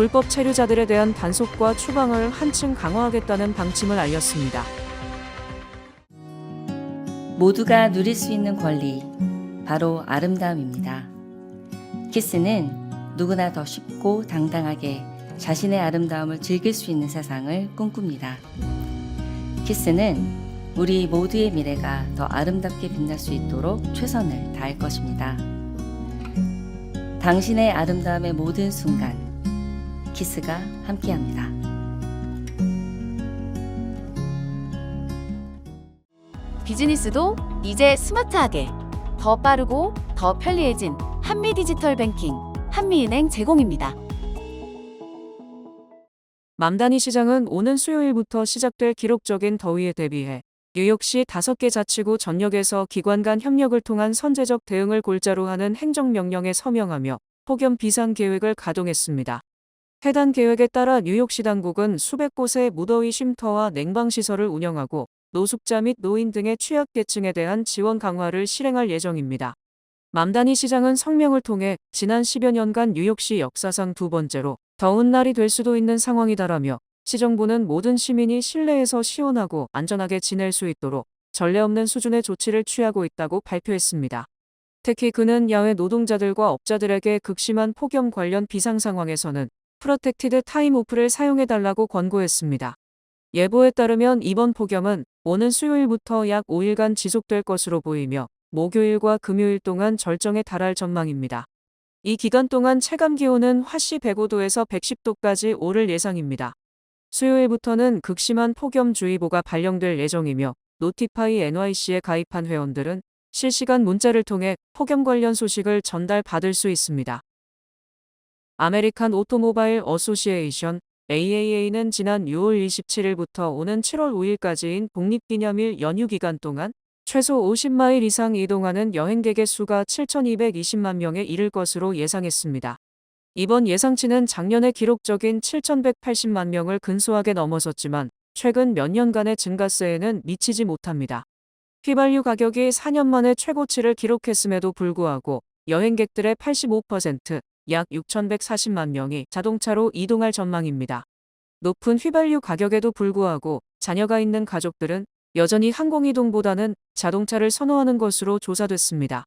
불법 체류자들에 대한 단속과 추방을 한층 강화하겠다는 방침을 알렸습니다. 모두가 누릴 수 있는 권리, 바로 아름다움입니다. 키스는 누구나 더 쉽고 당당하게 자신의 아름다움을 즐길 수 있는 세상을 꿈꿉니다. 키스는 우리 모두의 미래가 더 아름답게 빛날 수 있도록 최선을 다할 것입니다. 당신의 아름다움의 모든 순간, 키스가 함께합니다. 비즈니스도 이제 스마트하게, 더 빠르고 더 편리해진 한미디지털 뱅킹, 한미은행 제공입니다. 맘다니 시장은 오는 수요일부터 시작될 기록적인 더위에 대비해 뉴욕시 5개 자치구 전역에서 기관 간 협력을 통한 선제적 대응을 골자로 하는 행정명령에 서명하며 폭염 비상 계획을 가동했습니다. 해당 계획에 따라 뉴욕시 당국은 수백 곳의 무더위 쉼터와 냉방시설을 운영하고 노숙자 및 노인 등의 취약계층에 대한 지원 강화를 실행할 예정입니다. 맘다니 시장은 성명을 통해 지난 10여 년간 뉴욕시 역사상 두 번째로 더운 날이 될 수도 있는 상황이다라며 시정부는 모든 시민이 실내에서 시원하고 안전하게 지낼 수 있도록 전례 없는 수준의 조치를 취하고 있다고 발표했습니다. 특히 그는 야외 노동자들과 업자들에게 극심한 폭염 관련 비상 상황에서는 프로텍티드 타임 오프를 사용해달라고 권고했습니다. 예보에 따르면 이번 폭염은 오는 수요일부터 약 5일간 지속될 것으로 보이며 목요일과 금요일 동안 절정에 달할 전망입니다. 이 기간 동안 체감 기온은 화씨 105도에서 110도까지 오를 예상입니다. 수요일부터는 극심한 폭염주의보가 발령될 예정이며 노티파이 NYC에 가입한 회원들은 실시간 문자를 통해 폭염 관련 소식을 전달받을 수 있습니다. 아메리칸 오토모바일 어소시에이션 AAA는 지난 6월 27일부터 오는 7월 5일까지인 독립기념일 연휴 기간 동안 최소 50마일 이상 이동하는 여행객의 수가 7,220만 명에 이를 것으로 예상했습니다. 이번 예상치는 작년의 기록적인 7,180만 명을 근소하게 넘어섰지만 최근 몇 년간의 증가세에는 미치지 못합니다. 휘발유 가격이 4년 만에 최고치를 기록했음에도 불구하고 여행객들의 85%, 약 6,140만 명이 자동차로 이동할 전망입니다. 높은 휘발유 가격에도 불구하고 자녀가 있는 가족들은 여전히 항공이동보다는 자동차를 선호하는 것으로 조사됐습니다.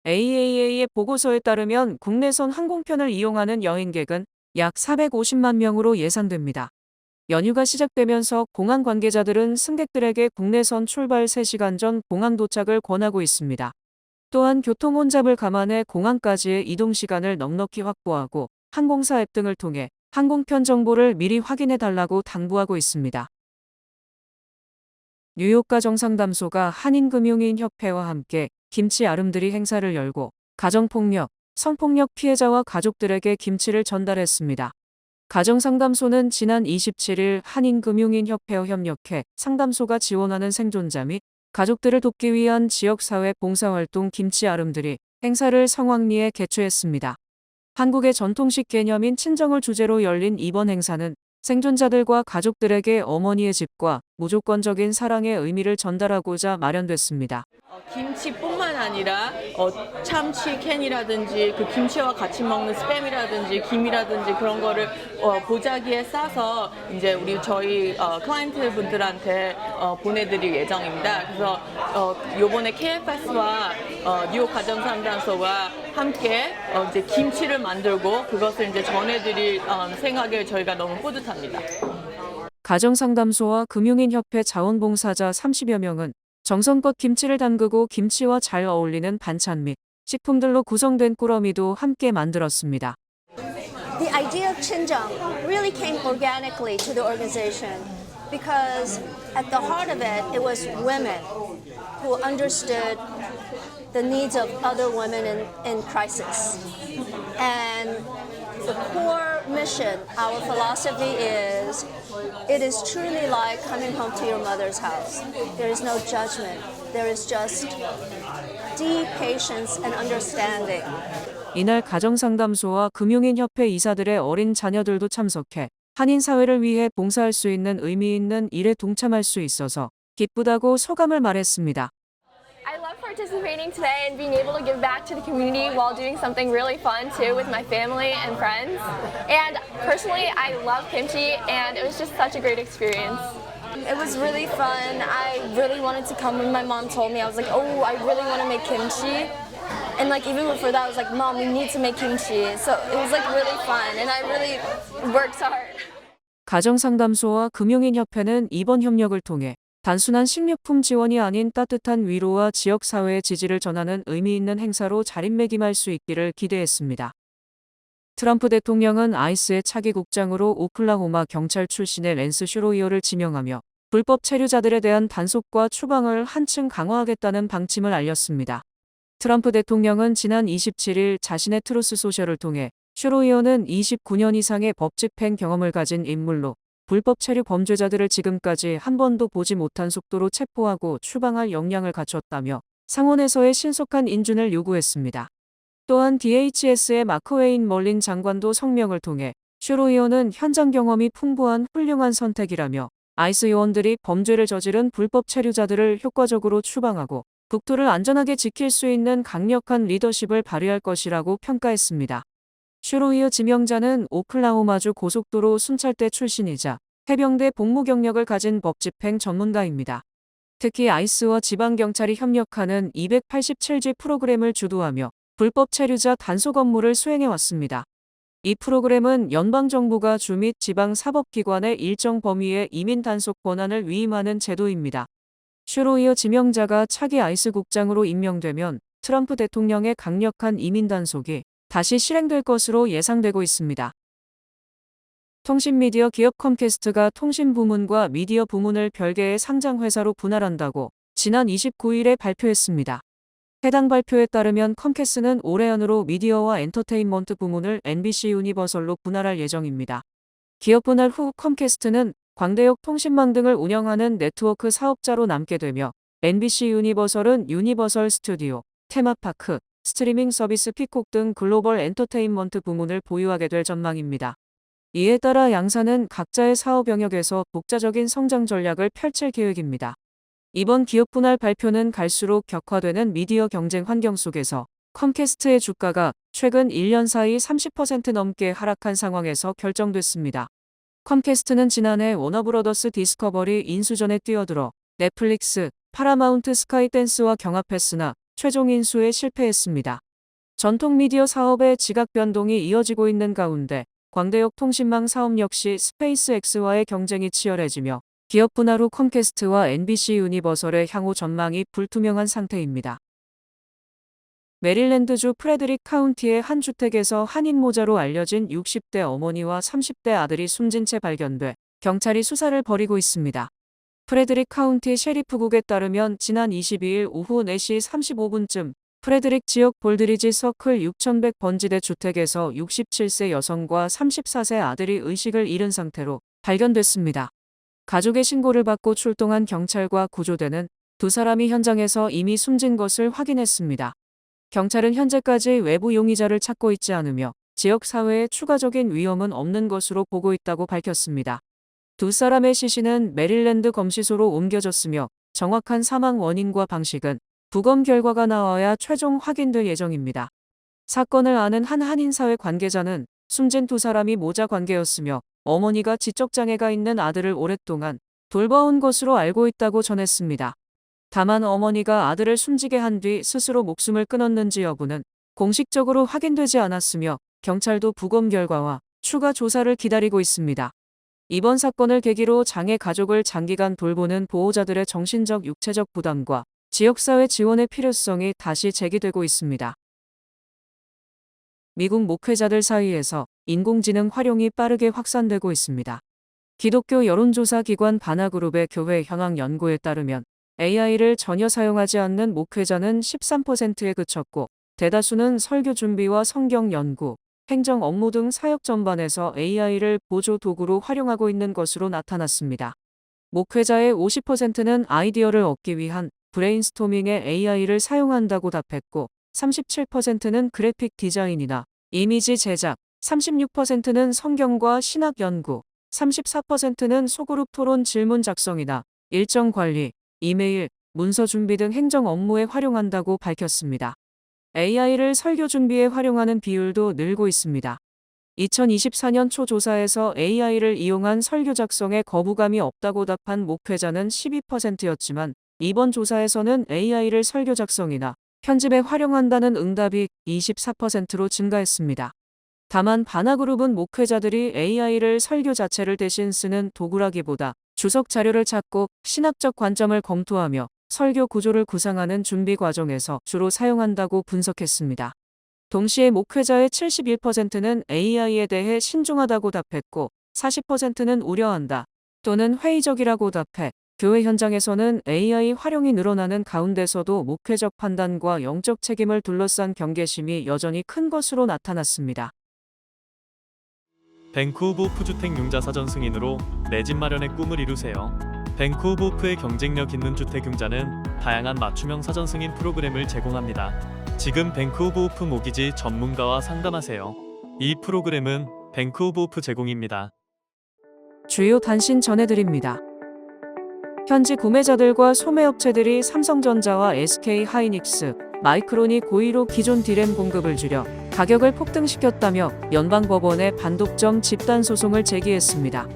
AAA의 보고서에 따르면 국내선 항공편을 이용하는 여행객은 약 450만 명으로 예상됩니다. 연휴가 시작되면서 공항 관계자들은 승객들에게 국내선 출발 3시간 전 공항 도착을 권하고 있습니다. 또한 교통 혼잡을 감안해 공항까지의 이동 시간을 넉넉히 확보하고 항공사 앱 등을 통해 항공편 정보를 미리 확인해달라고 당부하고 있습니다. 뉴욕 가정상담소가 한인금융인협회와 함께 김치 아름드리 행사를 열고 가정폭력, 성폭력 피해자와 가족들에게 김치를 전달했습니다. 가정상담소는 지난 27일 한인금융인협회와 협력해 상담소가 지원하는 생존자 및 가족들을 돕기 위한 지역사회 봉사활동 김치 아름드리 행사를 성황리에 개최했습니다. 한국의 전통식 개념인 친정을 주제로 열린 이번 행사는 생존자들과 가족들에게 어머니의 집과 무조건적인 사랑의 의미를 전달하고자 마련됐습니다. 김치뿐만 아니라 참치 캔이라든지 그 김치와 같이 먹는 스팸이라든지 김이라든지 그런 거를 보자기에 싸서 이제 저희 클라이언트 분들한테 보내드릴 예정입니다. 그래서 요번에 KFS와 뉴욕 가정상담소가 함께 이제 김치를 만들고 그것을 이제 전해드릴 생각에 저희가 너무 뿌듯합니다. 가정상담소와 금융인협회 자원봉사자 30여 명은 정성껏 김치를 담그고 김치와 잘 어울리는 반찬 및 식품들로 구성된 꾸러미도 함께 만들었습니다. The idea of 친정 really came organically to the organization because at the heart of it, it was women who understood the needs of other women in crisis. And the core mission, our philosophy is, it is truly like coming home to your mother's house. There is no judgment. There is just deep patience and understanding. 이날 가정상담소와 금융인협회 이사들의 어린 자녀들도 참석해 한인 사회를 위해 봉사할 수 있는 의미 있는 일에 동참할 수 있어서 기쁘다고 소감을 말했습니다. I love her participating today and being able to give back to the community while doing something really fun too with my family and friends. And personally, I love kimchi and it was just such a great experience. It was really fun. I really wanted to come when my mom told me. I was like, oh, I really want to make kimchi. And like even before that, I was like, Mom, we need to make kimchi. So it was like really fun and I really worked hard. 가정상담소와 금융인협회는 이번 협력을 통해 단순한 식료품 지원이 아닌 따뜻한 위로와 지역사회의 지지를 전하는 의미 있는 행사로 자리매김할 수 있기를 기대했습니다. 트럼프 대통령은 아이스의 차기 국장으로 오클라호마 경찰 출신의 랜스 슈로이어를 지명하며 불법 체류자들에 대한 단속과 추방을 한층 강화하겠다는 방침을 알렸습니다. 트럼프 대통령은 지난 27일 자신의 트루스 소셜을 통해 슈로이어는 29년 이상의 법 집행 경험을 가진 인물로 불법 체류 범죄자들을 지금까지 한 번도 보지 못한 속도로 체포하고 추방할 역량을 갖췄다며 상원에서의 신속한 인준을 요구했습니다. 또한 DHS의 마크 웨인 멀린 장관도 성명을 통해 슈로이어는 현장 경험이 풍부한 훌륭한 선택이라며 아이스 요원들이 범죄를 저지른 불법 체류자들을 효과적으로 추방하고 국토를 안전하게 지킬 수 있는 강력한 리더십을 발휘할 것이라고 평가했습니다. 슈로이어 지명자는 오클라호마주 고속도로 순찰대 출신이자 해병대 복무 경력을 가진 법집행 전문가입니다. 특히 아이스와 지방경찰이 협력하는 287지 프로그램을 주도하며 불법 체류자 단속 업무를 수행해왔습니다. 이 프로그램은 연방정부가 주 및 지방사법기관에 일정 범위의 이민 단속 권한을 위임하는 제도입니다. 슈로이어 지명자가 차기 아이스 국장으로 임명되면 트럼프 대통령의 강력한 이민 단속이 다시 실행될 것으로 예상되고 있습니다. 통신미디어 기업 컴캐스트가 통신부문과 미디어 부문을 별개의 상장회사로 분할한다고 지난 29일에 발표했습니다. 해당 발표에 따르면 컴캐스트는 올해 안으로 미디어와 엔터테인먼트 부문을 NBC 유니버설로 분할할 예정입니다. 기업 분할 후 컴캐스트는 광대역 통신망 등을 운영하는 네트워크 사업자로 남게 되며 NBC 유니버설은 유니버설 스튜디오, 테마파크, 스트리밍 서비스 피콕 등 글로벌 엔터테인먼트 부문을 보유하게 될 전망입니다. 이에 따라 양사는 각자의 사업 영역에서 독자적인 성장 전략을 펼칠 계획입니다. 이번 기업 분할 발표는 갈수록 격화되는 미디어 경쟁 환경 속에서 컴캐스트의 주가가 최근 1년 사이 30% 넘게 하락한 상황에서 결정됐습니다. 컴캐스트는 지난해 워너브러더스 디스커버리 인수전에 뛰어들어 넷플릭스, 파라마운트 스카이댄스와 경합했으나 최종 인수에 실패했습니다. 전통 미디어 사업의 지각 변동이 이어지고 있는 가운데 광대역 통신망 사업 역시 스페이스X와의 경쟁이 치열해지며 기업 분할 후 컴캐스트와 NBC 유니버설의 향후 전망이 불투명한 상태입니다. 메릴랜드주 프레드릭 카운티의 한 주택에서 한인 모자로 알려진 60대 어머니와 30대 아들이 숨진 채 발견돼 경찰이 수사를 벌이고 있습니다. 프레드릭 카운티 셰리프국에 따르면 지난 22일 오후 4시 35분쯤 프레드릭 지역 볼드리지 서클 6100번지대 주택에서 67세 여성과 34세 아들이 의식을 잃은 상태로 발견됐습니다. 가족의 신고를 받고 출동한 경찰과 구조대는 두 사람이 현장에서 이미 숨진 것을 확인했습니다. 경찰은 현재까지 외부 용의자를 찾고 있지 않으며 지역 사회에 추가적인 위험은 없는 것으로 보고 있다고 밝혔습니다. 두 사람의 시신은 메릴랜드 검시소로 옮겨졌으며 정확한 사망 원인과 방식은 부검 결과가 나와야 최종 확인될 예정입니다. 사건을 아는 한 한인사회 관계자는 숨진 두 사람이 모자 관계였으며 어머니가 지적장애가 있는 아들을 오랫동안 돌봐온 것으로 알고 있다고 전했습니다. 다만 어머니가 아들을 숨지게 한 뒤 스스로 목숨을 끊었는지 여부는 공식적으로 확인되지 않았으며 경찰도 부검 결과와 추가 조사를 기다리고 있습니다. 이번 사건을 계기로 장애 가족을 장기간 돌보는 보호자들의 정신적 육체적 부담과 지역사회 지원의 필요성이 다시 제기되고 있습니다. 미국 목회자들 사이에서 인공지능 활용이 빠르게 확산되고 있습니다. 기독교 여론조사 기관 바나그룹의 교회 현황 연구에 따르면 AI를 전혀 사용하지 않는 목회자는 13%에 그쳤고 대다수는 설교 준비와 성경 연구, 행정 업무 등 사역 전반에서 AI를 보조 도구로 활용하고 있는 것으로 나타났습니다. 목회자의 50%는 아이디어를 얻기 위한 브레인스토밍에 AI를 사용한다고 답했고 37%는 그래픽 디자인이나 이미지 제작, 36%는 성경과 신학 연구, 34%는 소그룹 토론 질문 작성이나 일정 관리, 이메일, 문서 준비 등 행정 업무에 활용한다고 밝혔습니다. AI를 설교 준비에 활용하는 비율도 늘고 있습니다. 2024년 초 조사에서 AI를 이용한 설교 작성에 거부감이 없다고 답한 목회자는 12%였지만 이번 조사에서는 AI를 설교 작성이나 편집에 활용한다는 응답이 24%로 증가했습니다. 다만 바나그룹은 목회자들이 AI를 설교 자체를 대신 쓰는 도구라기보다 주석 자료를 찾고 신학적 관점을 검토하며 설교 구조를 구상하는 준비 과정에서 주로 사용한다고 분석했습니다. 동시에 목회자의 71%는 AI에 대해 신중하다고 답했고 40%는 우려한다 또는 회의적이라고 답해 교회 현장에서는 AI 활용이 늘어나는 가운데서도 목회적 판단과 영적 책임을 둘러싼 경계심이 여전히 큰 것으로 나타났습니다. 밴쿠버호프 주택융자 사전 승인으로 내 집 마련의 꿈을 이루세요. 밴쿠버호프의 경쟁력 있는 주택융자는 다양한 맞춤형 사전 승인 프로그램을 제공합니다. 지금 밴쿠버호프 모기지 전문가와 상담하세요. 이 프로그램은 밴쿠버호프 제공입니다. 주요 단신 전해드립니다. 현지 구매자들과 소매업체들이 삼성전자와 SK하이닉스, 마이크론이 고의로 기존 디램 공급을 줄여 가격을 폭등시켰다며 연방법원에 반독점 집단소송을 제기했습니다.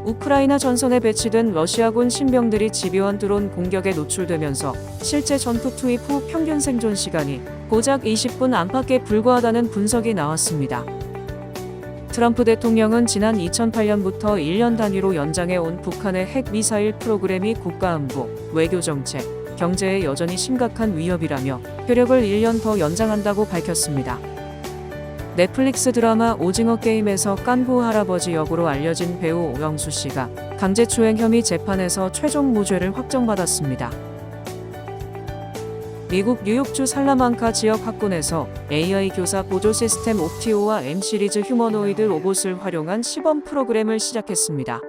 우크라이나 전선에 배치된 러시아군 신병들이 집요한 드론 공격에 노출되면서 실제 전투 투입 후 평균 생존 시간이 고작 20분 안팎에 불과하다는 분석이 나왔습니다. 트럼프 대통령은 지난 2008년부터 1년 단위로 연장해온 북한의 핵미사일 프로그램이 국가안보, 외교정책, 경제에 여전히 심각한 위협이라며 효력을 1년 더 연장한다고 밝혔습니다. 넷플릭스 드라마 오징어 게임에서 깐부 할아버지 역으로 알려진 배우 오영수 씨가 강제추행 혐의 재판에서 최종 무죄를 확정받았습니다. 미국 뉴욕주 살라만카 지역 학군에서 AI 교사 보조 시스템 옵티오와 M 시리즈 휴머노이드 로봇을 활용한 시범 프로그램을 시작했습니다.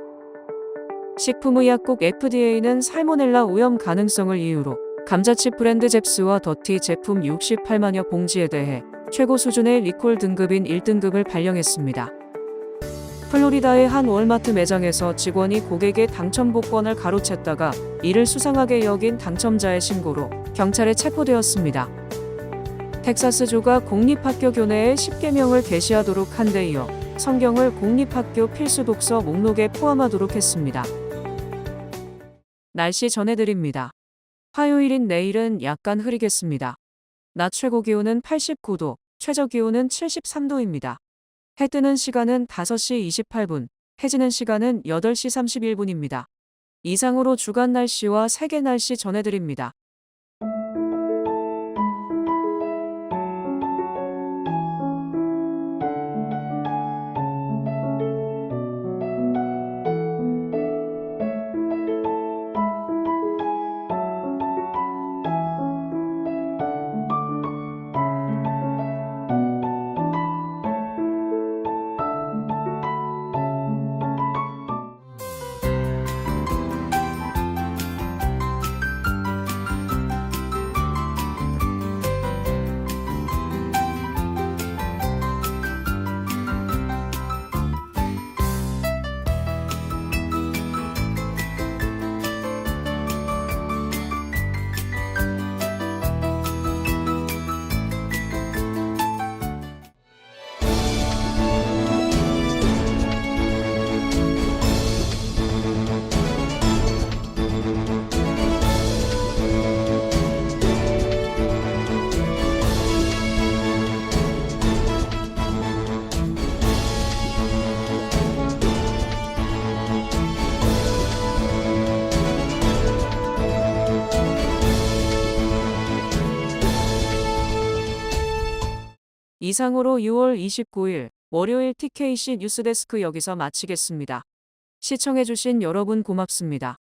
식품의약국 FDA는 살모넬라 오염 가능성을 이유로 감자칩 브랜드 잽스와 더티 제품 68만여 봉지에 대해 최고 수준의 리콜 등급인 1등급을 발령했습니다. 플로리다의 한 월마트 매장에서 직원이 고객의 당첨 복권을 가로챘다가 이를 수상하게 여긴 당첨자의 신고로 경찰에 체포되었습니다. 텍사스주가 공립학교 교내에 10계명을 게시하도록 한 데 이어 성경을 공립학교 필수 독서 목록에 포함하도록 했습니다. 날씨 전해드립니다. 화요일인 내일은 약간 흐리겠습니다. 낮 최고 기온은 89도, 최저 기온은 73도입니다. 해 뜨는 시간은 5시 28분, 해 지는 시간은 8시 31분입니다. 이상으로 주간 날씨와 세계 날씨 전해드립니다. 이상으로 6월 29일 월요일 TKC 뉴스데스크 여기서 마치겠습니다. 시청해주신 여러분 고맙습니다.